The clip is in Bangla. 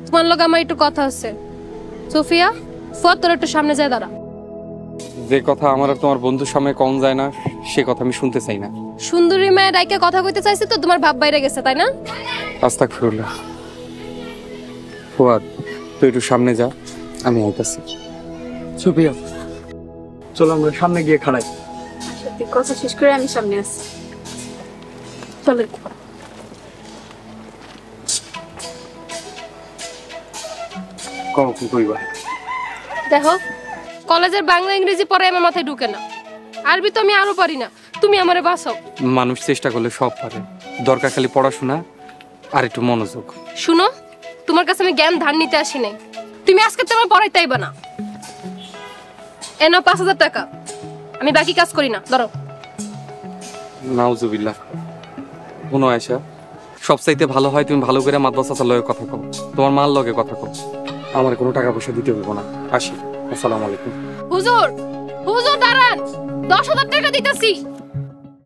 তোমার লগে আমার একটু কথা আছে। সোফিয়া, ফুয়াদ তোর একটু সামনে যায় দাঁড়া। যে কথা আমার আর তোমার বন্ধুর সামনে কম যায় না, সে কথা আমি শুনতে চাই না। সুন্দরী মেয়ে ডাইকে কথা কইতে চাইছি তো তোমার ভাব বাইরে গেছে, তাই না? আস্তাগফিরুল্লাহ। ফুয়াদ, তুই একটু সামনে যা, আমি আইতাছি। সুপ্রিয়া, চলো আমরা সামনে গিয়ে খাড়াই। সত্যি কথা শেষ করে আমি সামনে আসছি। চলো। কও কি কইবা? দেখো, কলেজের বাংলা ইংরেজি পড়ে আমার মাথায় ঢুকে না, আরবি তো আমি আরো পারি না। তুমি আমারে বাঁচাও। মানুষ চেষ্টা করলে সব পারে, দরকার খালি পড়াশোনা আর একটু মনোযোগ। শুনো, তোমার কাছে আমি জ্ঞান ধার নিতে আসি নাই। তুমি আজকে তোমার পড়াইতে আইবা না। এনো ৫,০০০ টাকা, আমি বাকি কাজ করি না। ধরো। নাউজুবিল্লাহ। কোনো আয়সা, সবচাইতে ভালো হয় তুমি ভালো করে মাদ্রাসার লগে কথা কও, তোমার মার লগে কথা কও। আমার কোনো টাকা পয়সা দিতে হইব না। আসি। আসসালামু আলাইকুম। হুজুর, হুজুর দাঁড়ান, ১০,০০০ টাকা দিতেছি।